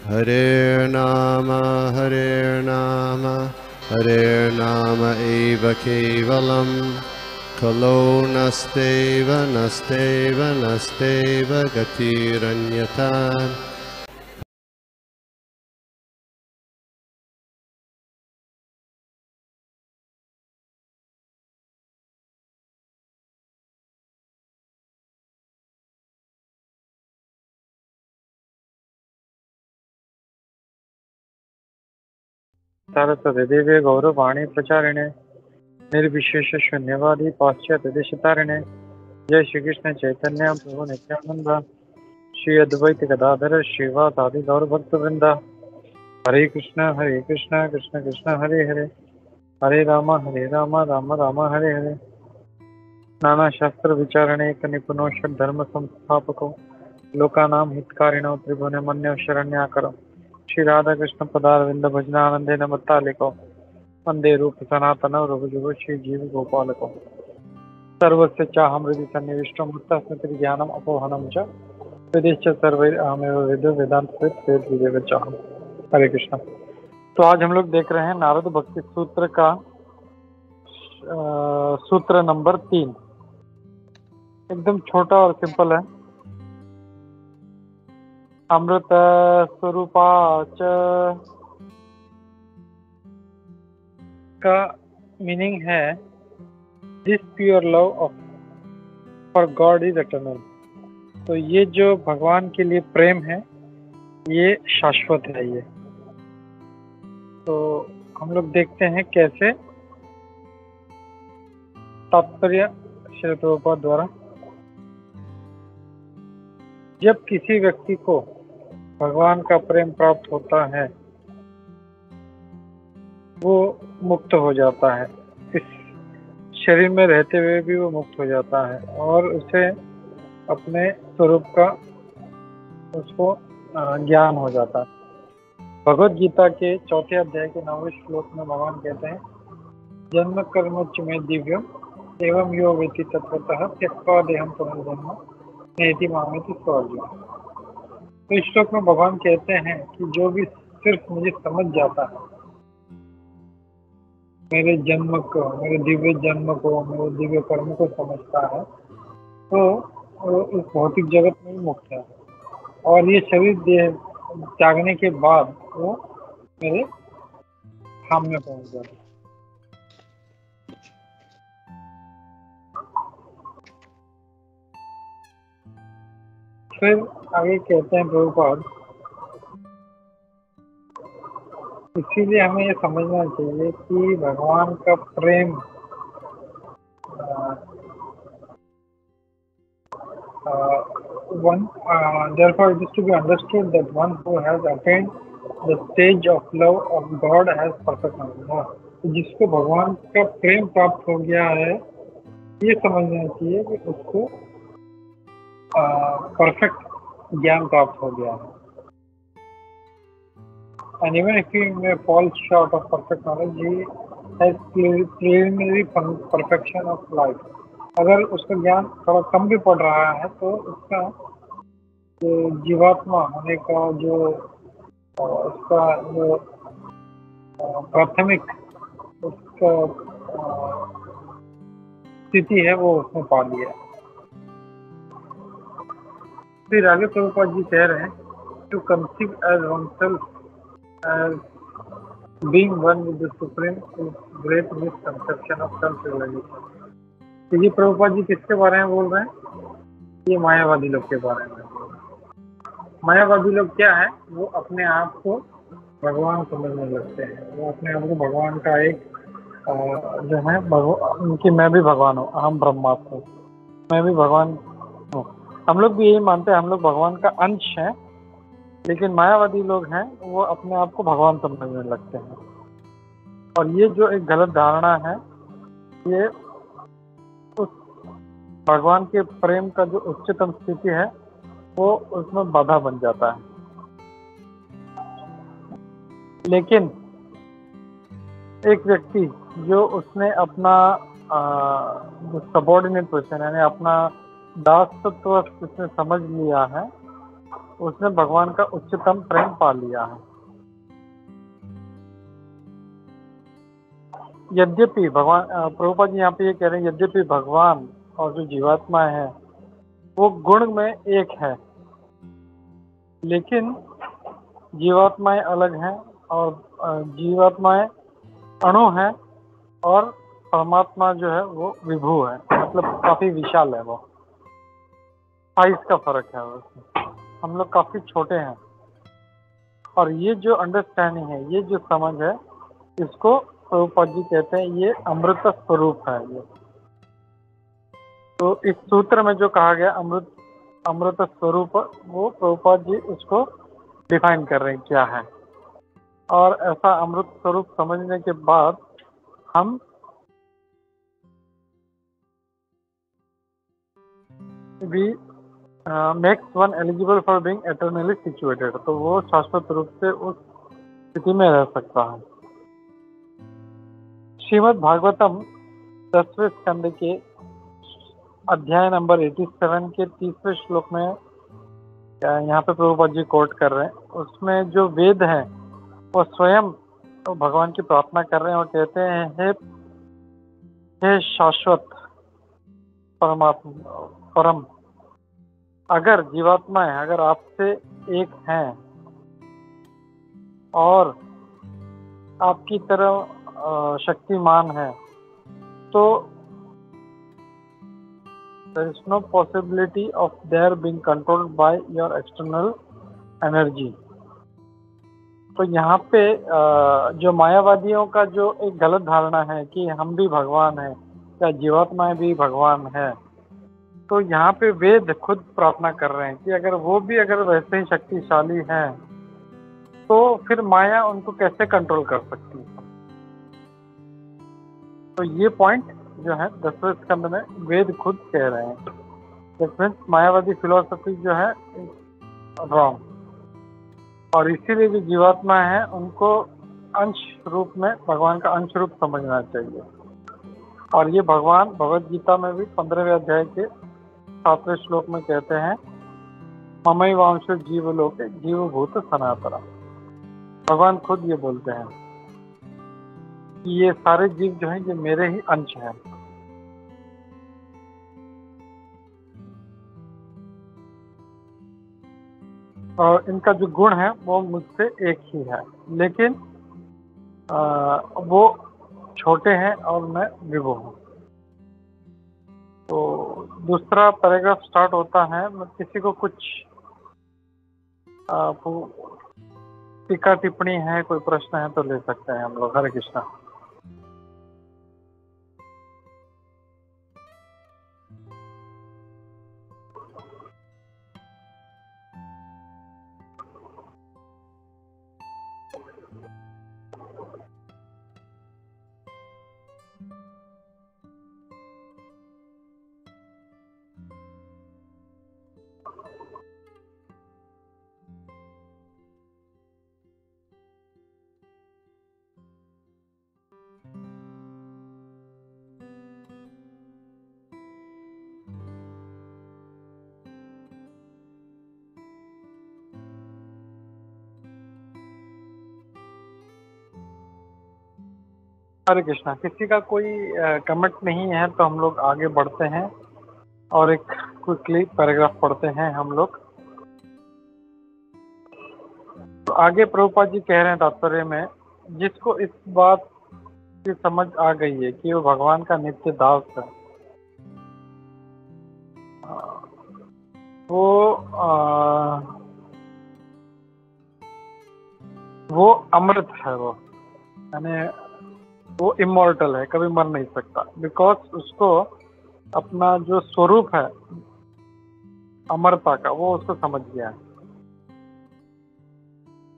Hare Nama Hare Nama eva kevalam Kalo nasteva nasteva nasteva gatiranyata. Saraswati गौरवाणी प्रचारिणे निर्विशेष शून्यवादी पाश्चात्य देशतारिणे जय श्री कृष्ण चैतन्य प्रभु नित्यानंद श्री अद्वैत गदाधर श्रीवासादि गौर भक्त वृंदा हरे कृष्ण कृष्ण कृष्ण हरे हरे हरे राम राम राम हरे हरे नाना शास्त्र विचारणे एक निपुणो धर्म संस्थापको लोकानां हितकारिणो त्रिभुवन मन्यो शरण्याकरो श्री राधा कृष्ण पदारविंद भजनानंदेन मत्तालिको वंदे रूप सनातन रघुजुगो श्री जीव गोपालको सर्वस्य चाहं हृदि सन्निविष्टो मुक्तस्मृति ज्ञानम अपोहनम च वेदेश्च सर्वैर अहमेव वेदो वेदांत वेद विवेक चाहम। हरे कृष्ण। तो आज हम लोग देख रहे हैं नारद भक्ति सूत्र का सूत्र नंबर 3। एकदम छोटा और सिंपल है। अमृत स्वरूपाच का मीनिंग है this pure love of for God is eternal. तो ये जो भगवान के लिए प्रेम है ये शाश्वत है। ये तो हम लोग देखते हैं कैसे तात्पर्य श्रील प्रभुपाद द्वारा। जब किसी व्यक्ति को भगवान का प्रेम प्राप्त होता है वो मुक्त हो जाता है। इस शरीर में रहते हुए भी वो मुक्त हो जाता है और उसे अपने स्वरूप का उसको ज्ञान हो जाता है। भगवत गीता के 4 अध्याय के 9वें श्लोक में भगवान कहते हैं जन्म कर्मोच्च में दिव्यम एवं यो वेति तत्वतः त्यक्त्वा देहं पुनर्जन्म नेति मामेति स्वार्जुन। तो इस श्लोक में भगवान कहते हैं कि जो भी सिर्फ मुझे समझ जाता है, मेरे जन्म को, मेरे दिव्य जन्म को, मेरे दिव्य कर्म को समझता है तो इस भौतिक जगत में मुक्त है और ये शरीर देह त्यागने के बाद वो मेरे धाम में पहुंच जाता है। फिर आगे कहते हैं प्रभुपाद, इसीलिए हमें ये समझना चाहिए कि भगवान का प्रेम therefore it is to be understood that one who has attained the stage of love of God has perfect knowledge। जिसको भगवान का प्रेम प्राप्त हो गया है ये समझना चाहिए कि उसको परफेक्ट ज्ञान प्राप्त हो गया है। And even if he may fall short of perfect knowledge, he has preliminary perfection of life। अगर उसका ज्ञान थोड़ा कम भी पड़ रहा है तो उसका जीवात्मा होने का जो उसका जो प्राथमिक उसका स्थिति है वो उसने पा लिया। फिर आगे प्रभुपाद जी कह रहे हैं to conceive as oneself as being one with the supreme is great misconception of self-realization। तो ये प्रभुपाद जी किसके बारे में बोल रहे हैं? ये मायावादी लोग के बारे में। मायावादी लोग क्या है, वो अपने आप को भगवान समझने लगते हैं। वो अपने आप को भगवान का एक जो है उनकी मैं भी भगवान हूँ, अहम ब्रह्मास्मि, मैं भी भगवान हूँ। हम लोग भी यही मानते हैं, हम लोग भगवान का अंश हैं, लेकिन मायावादी लोग हैं वो अपने आप को भगवान समझने लगते हैं। और ये जो एक गलत धारणा है ये उस भगवान के प्रेम का जो उच्चतम स्थिति है वो उसमें बाधा बन जाता है। लेकिन एक व्यक्ति जो उसने अपना सबॉर्डिनेट पोजीशन यानी अपना दासत्व उसने समझ लिया है उसने भगवान का उच्चतम प्रेम पा लिया है। यद्यपि भगवान प्रभुपाद जी यहाँ पे ये कह रहे हैं, यद्यपि भगवान और जो जीवात्मा है वो गुण में एक है, लेकिन जीवात्माएं अलग हैं और जीवात्माएं अणु हैं और परमात्मा जो है वो विभु है, मतलब काफी विशाल है। वो साइज का फर्क है उसमें। हम लोग काफी छोटे हैं और ये जो अंडरस्टैंडिंग है, ये जो समझ है, इसको प्रभुपाद जी कहते हैं ये अमृत स्वरूप है। ये तो इस सूत्र में जो कहा गया अमृत स्वरूप, वो प्रभुपाद जी उसको डिफाइन कर रहे हैं क्या है। और ऐसा अमृत स्वरूप समझने के बाद हम भी makes one eligible for being eternally situated, तो वो शाश्वत रूप से उस स्थिति में रह सकता है। श्रीमद् भागवतम 10वें स्कंद के अध्याय नंबर 87 के 30वें श्लोक में यहाँ पे प्रभुपाद जी कोट कर रहे हैं। उसमें जो वेद है वो स्वयं तो भगवान की प्रार्थना कर रहे हैं और कहते हैं, हे शाश्वत परमात्मा परम, अगर जीवात्माएं अगर आपसे एक हैं और आपकी तरह शक्तिमान है, तो there is no possibility of their being controlled by your external energy। तो यहाँ पे जो मायावादियों का जो एक गलत धारणा है कि हम भी भगवान हैं या जीवात्माएं भी भगवान है, तो यहाँ पे वेद खुद प्रार्थना कर रहे हैं कि अगर वो भी अगर वैसे ही शक्तिशाली हैं तो फिर माया उनको कैसे कंट्रोल कर सकती है। तो ये पॉइंट जो है 10वें स्कंद में वेद खुद कह रहे हैं। दैट मायावादी फिलोसफी जो है रॉन्ग, और इसीलिए जो जीवात्मा है उनको अंश रूप में भगवान का अंश रूप समझना चाहिए। और ये भगवान भगवद गीता में भी 15वें अध्याय के 7वें श्लोक में कहते हैं, ममई वांशो जीवलोके जीवभूत सनातन। भगवान खुद ये बोलते हैं कि ये सारे जीव जो हैं ये मेरे ही अंश हैं। और इनका जो गुण है वो मुझसे एक ही है, लेकिन वो छोटे हैं और मैं विभु हूँ। तो दूसरा पैराग्राफ स्टार्ट होता है, किसी को कुछ टीका टिप्पणी है, कोई प्रश्न है तो ले सकते हैं हम लोग। हरे कृष्णा। हरे कृष्णा। किसी का कोई कमेंट नहीं है तो हम लोग आगे बढ़ते हैं और एक क्विकली पैराग्राफ पढ़ते हैं हम लोग। तो आगे प्रभुपाद जी कह रहे हैं तात्पर्य में, जिसको इस बात की समझ आ गई है कि वो भगवान का नित्य दास है, वो अमृत है, वो यानी वो इमॉर्टल है, कभी मर नहीं सकता। बिकॉज उसको अपना जो स्वरूप है अमरता का, वो उसको समझ गया है।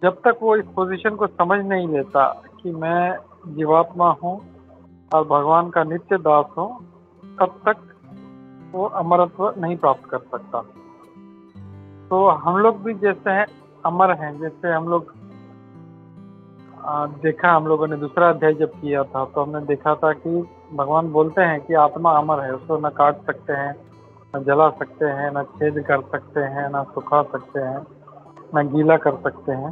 जब तक वो इस पोजीशन को समझ नहीं लेता कि मैं जीवात्मा हूँ और भगवान का नित्य दास हूँ, तब तक वो अमरत्व नहीं प्राप्त कर सकता। तो हम लोग भी जैसे हैं अमर हैं, जैसे हम लोग देखा, हम लोगों ने दूसरा अध्याय जब किया था तो हमने देखा था कि भगवान बोलते हैं कि आत्मा अमर है, उसको न काट सकते हैं, न जला सकते हैं, न छेद कर सकते हैं, न सुखा सकते हैं। ना गीला कर सकते हैं।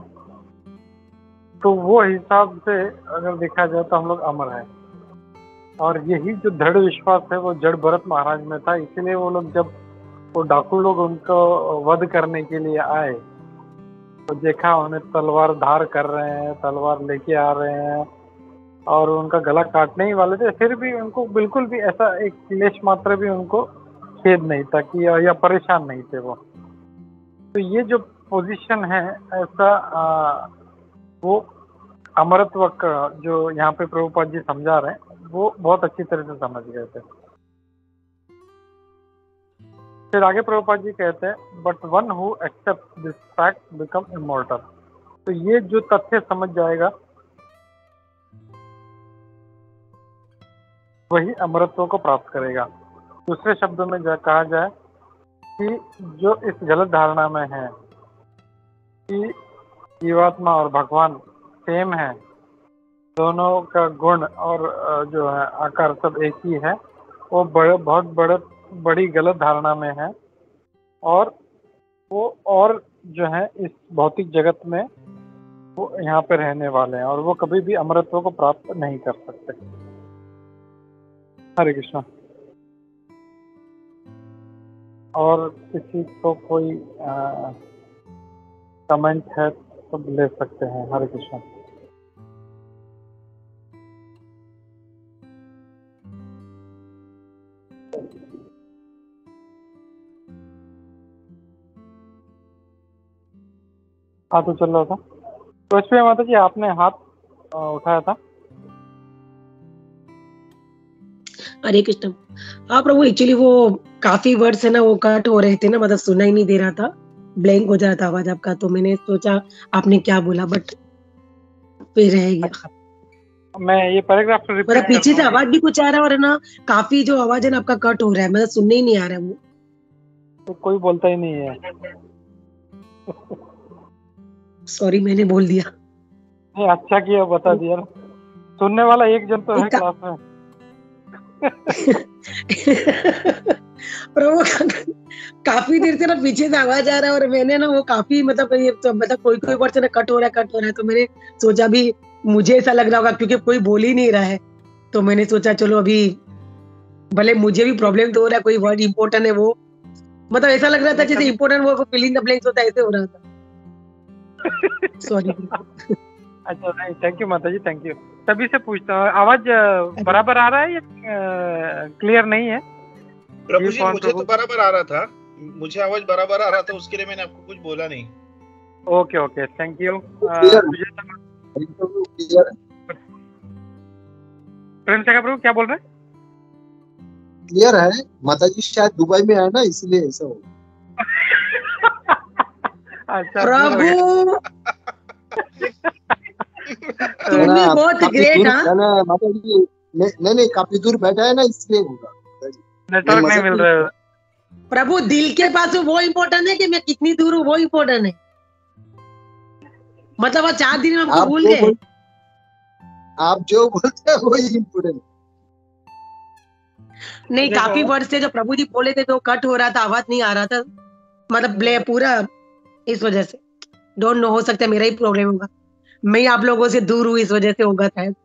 तो वो हिसाब से अगर देखा जाए तो हम लोग अमर हैं। और यही जो दृढ़ विश्वास है वो जड़ भरत महाराज में था, इसीलिए वो लोग जब वो डाकू लोग उनको वध करने के लिए आए तो देखा उन्हें तलवार धार कर रहे हैं, तलवार लेके आ रहे हैं और उनका गला काटने ही वाले थे, फिर भी उनको बिल्कुल भी ऐसा एक क्लेश मात्र भी उनको खेद नहीं था कि या परेशान नहीं थे वो। तो ये जो पोजीशन है ऐसा वो अमरत्व का जो यहाँ पे प्रभुपाद जी समझा रहे हैं वो बहुत अच्छी तरह से समझ गए थे। फिर आगे प्रभुपाद जी कहते हैं but one who accept this fact become immortal. तो ये जो तथ्य समझ जाएगा वही अमरत्व को प्राप्त करेगा। दूसरे शब्दों में कहा जाए कि जो इस गलत धारणा में है कि जीवात्मा और भगवान सेम है, दोनों का गुण और जो है आकार सब एक ही है, वो बहुत बड़ी गलत धारणा में है और वो और जो है इस भौतिक जगत में वो यहाँ पे रहने वाले हैं और वो कभी भी अमरत्व को प्राप्त नहीं कर सकते। हरे कृष्णा। और किसी को कोई कमेंट है तो ले सकते हैं। हरे कृष्णा। हाँ तो चल रहा था तो इसमें माता जी आपने हाथ उठाया था। हरे कृष्ण। हाँ प्रभु, एक्चुअली वो काफी वर्ड्स है ना वो कट हो रहे थे ना, मतलब सुना ही नहीं दे रहा था, ब्लैंक हो जा रहा था आवाज आपका, तो मैंने सोचा आपने क्या बोला बट फिर रह गया। अच्छा, मैं ये पैराग्राफ मतलब पीछे से आवाज भी कुछ आ रहा है और ना काफी जो आवाज है ना आपका कट हो रहा है, मतलब सुनने ही नहीं आ रहा है वो। तो कोई बोलता ही नहीं है। सॉरी मैंने बोल दिया। नहीं अच्छा किया बता दिया, सुनने वाला एक जन तो है क्लास में। प्रभु काफी देर से ना पीछे से आवाज आ रहा है और मैंने ना वो काफी मतलब ये तो मतलब कोई वर्ड से ना कट हो रहा है, तो मैंने सोचा भी मुझे ऐसा लग रहा होगा क्योंकि कोई बोल ही नहीं रहा है, तो मैंने सोचा चलो अभी भले मुझे भी प्रॉब्लम तो हो रहा है, कोई वर्ड इम्पोर्टेंट है वो, मतलब ऐसा लग रहा था जैसे इम्पोर्टेंट वो फिल इन द ब्लैंक्स होता है, ऐसे हो रहा था। सॉरी। अच्छा नहीं, थैंक यू माता जी, थैंक यू। तभी से पूछता हूँ आवाज बराबर आ रहा है या क्लियर नहीं है? प्रभु जी मुझे तो बराबर आ रहा था, मुझे आवाज बराबर आ रहा था, उसके लिए मैंने आपको कुछ बोला नहीं। Okay okay, thank you. प्रेम से प्रभु क्या बोल रहे हैं? क्लियर है माता जी, शायद दुबई में है ना इसलिए ऐसा हो। अच्छा प्रभु तुम भी बहुत ग्रेट। हाँ माता जी नहीं काफी दूर बैठा है ना इसलिए होगा, नेटवर्क नहीं मिल रहा है। प्रभु दिल के पास वो इम्पोर्टेंट है कि मैं कितनी दूर हूँ वो इम्पोर्टेंट है, मतलब वो 4 दिन में हमको भूल गए। आप जो बोलते हैं वही इम्पोर्टेंट नहीं, काफी वर्ड से जो प्रभु जी बोले थे तो कट हो रहा था, आवाज नहीं आ रहा था, मतलब पूरा इस वजह से डोंट नो, हो सकता है मेरा ही प्रॉब्लम होगा, मैं आप लोगों से दूर हूँ इस वजह से होगा शायद।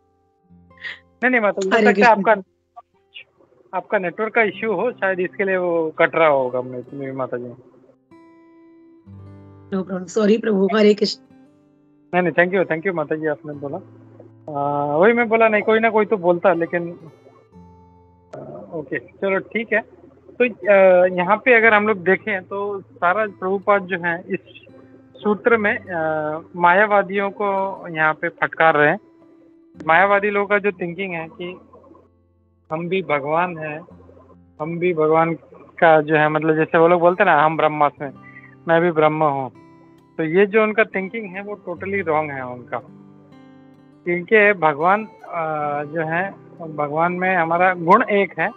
नहीं माता जी, आपका नेटवर्क का इश्यू हो शायद, इसके लिए वो कट रहा होगा मेरी माता जी। नो प्रॉब्लम, सॉरी प्रभु। हरे कृष्ण। नहीं थैंक यू माता जी, आपने बोला वही मैं बोला नहीं, कोई ना कोई तो बोलता, लेकिन ओके चलो ठीक है। तो यहाँ पे अगर हम लोग देखें तो सारा प्रभुपाद जो है इस सूत्र में मायावादियों को यहाँ पे फटकार रहे हैं। मायावादी लोगों का जो थिंकिंग है कि हम भी भगवान हैं, हम भी भगवान का जो है मतलब जैसे वो लोग बोलते हैं ना हम ब्रह्मास्मि, मैं भी ब्रह्म हूँ, तो ये जो उनका थिंकिंग है वो टोटली रॉन्ग है उनका। क्योंकि भगवान जो है, भगवान में हमारा गुण एक है।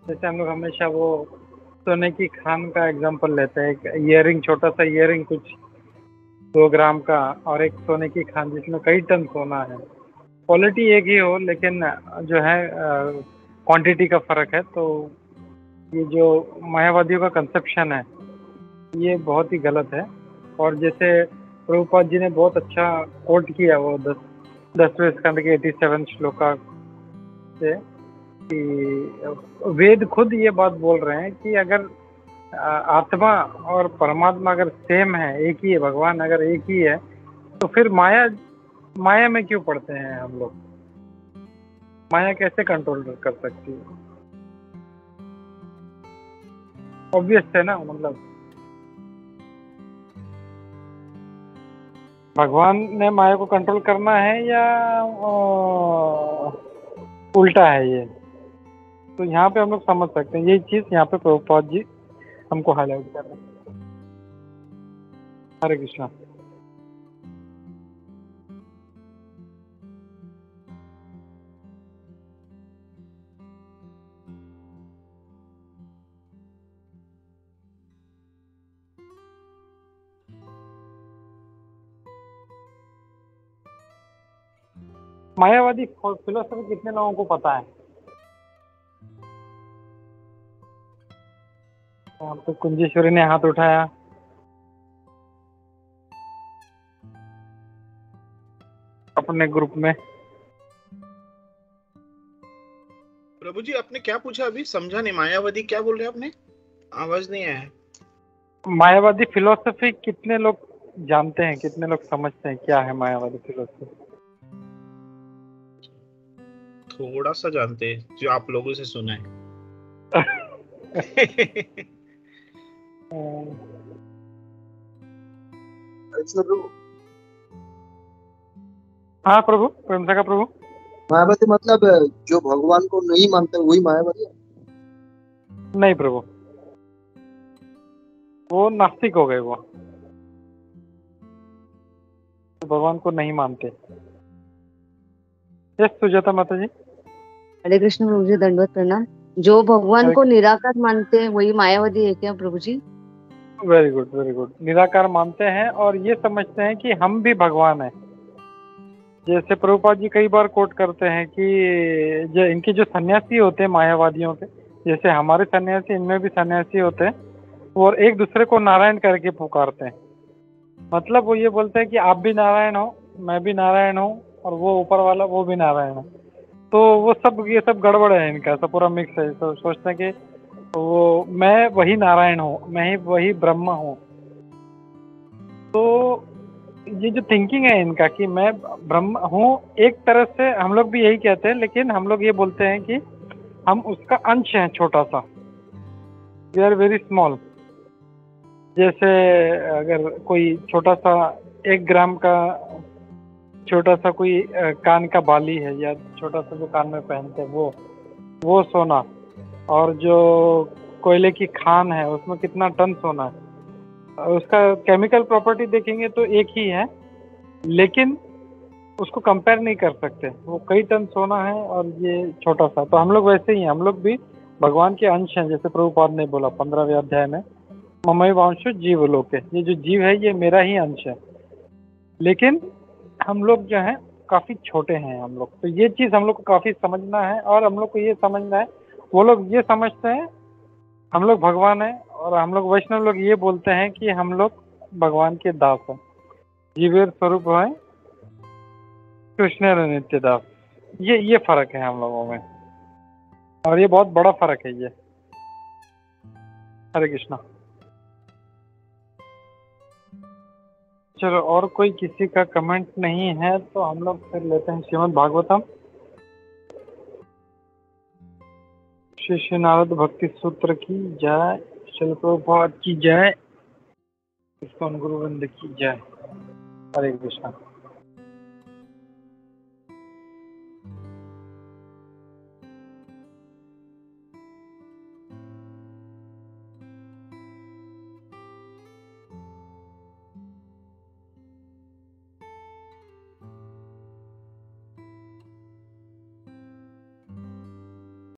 जैसे हम लोग हमेशा वो सोने की खान का एग्जांपल लेते हैं, एक ईयरिंग, छोटा सा ईयरिंग कुछ 2 ग्राम का, और एक सोने की खान जिसमें कई टन सोना है। क्वालिटी एक ही हो लेकिन जो है क्वांटिटी का फर्क है। तो ये जो मायावादियों का कंसेप्शन है ये बहुत ही गलत है। और जैसे प्रभुपाद जी ने बहुत अच्छा कोट किया वो 10वें स्कंद के 87 श्लोका से कि वेद खुद ये बात बोल रहे हैं कि अगर आत्मा और परमात्मा अगर सेम है, एक ही है, भगवान अगर एक ही है, तो फिर माया में क्यों पड़ते हैं हम लोग? माया कैसे कंट्रोल कर सकती है? ऑब्वियस है ना, मतलब भगवान ने माया को कंट्रोल करना है या उल्टा है ये? तो यहाँ पे हम लोग समझ सकते हैं, यही चीज यहाँ पे प्रभुपाद जी हमको हाईलाइट कर रहे हैं। हरे कृष्णा। मायावादी फिलोसफी कितने लोगों को पता है? यहाँ पे कुंजेश्वरी ने हाथ उठाया। अपने ग्रुप में प्रभु जी आपने क्या पूछा अभी? समझा नहीं। मायावादी क्या बोल रहे हैं आपने? आवाज नहीं आया है। मायावादी फिलोसफी कितने लोग जानते हैं, कितने लोग समझते हैं क्या है मायावादी फिलोसफी? थोड़ा सा जानते हैं, जो आप लोगों से सुना है। हाँ प्रभु, प्रेम का प्रभु। मायावादी मतलब जो भगवान को नहीं मानते वही मायावादी है? नहीं प्रभु, वो नास्तिक हो गए, वो भगवान को नहीं मानते। यस सुजाता माता जी। हरे कृष्ण प्रभु जी, दंडवत प्रणाम। जो भगवान को निराकार मानते हैं वही मायावादी है क्या प्रभु जी? Very good, very good. निराकार मानते हैं और ये समझते हैं कि हम भी भगवान हैं। जैसे प्रभुपाद जी कई बार कोट करते हैं कि जो इनके जो सन्यासी होते हैं मायावादियों के, जैसे हमारे सन्यासी, इनमें भी सन्यासी होते हैं और एक दूसरे को नारायण करके पुकारते हैं। मतलब वो ये बोलते हैं कि आप भी नारायण हो, मैं भी नारायण हूँ, और वो ऊपर वाला वो भी नारायण है। तो वो सब, ये सब गड़बड़ है इनका, सब पूरा मिक्स है। तो सोचते हैं कि वो मैं वही नारायण हूँ, मैं ही वही ब्रह्म हूँ। तो ये जो थिंकिंग है इनका कि मैं ब्रह्म हूँ, एक तरह से हम लोग भी यही कहते हैं, लेकिन हम लोग ये बोलते हैं कि हम उसका अंश हैं, छोटा सा। We are very small. जैसे अगर कोई छोटा सा 1 ग्राम का छोटा सा कोई कान का बाली है, या छोटा सा जो कान में पहनते हैं वो सोना, और जो कोयले की खान है उसमें कितना टन सोना है, उसका केमिकल प्रॉपर्टी देखेंगे तो एक ही है, लेकिन उसको कंपेयर नहीं कर सकते। वो कई टन सोना है और ये छोटा सा। तो हम लोग वैसे ही हैं, हम लोग भी भगवान के अंश हैं। जैसे प्रभुपाद ने बोला 15वें अध्याय में, ममई वांशो जीव लोके, ये जो जीव है ये मेरा ही अंश है। लेकिन हम लोग जो है काफी छोटे हैं हम लोग। तो ये चीज हम लोग को काफी समझना है, और हम लोग को ये समझना है, वो लोग ये समझते हैं हम लोग भगवान हैं, और हम लोग वैष्णव लोग ये बोलते हैं कि हम लोग भगवान के दास हैं, जीवेर स्वरूप है कृष्ण नित्य दास। ये फर्क है हम लोगों में, और ये बहुत बड़ा फर्क है ये। हरे कृष्णा। चलो, और कोई किसी का कमेंट नहीं है तो हम लोग फिर लेते हैं श्रीमद् भागवतम। श्री श्री नारद भक्ति सूत्र की जय, श्रील प्रभुपाद की जय, इस्कॉन गुरुवृंद की जय। हरे कृष्णा।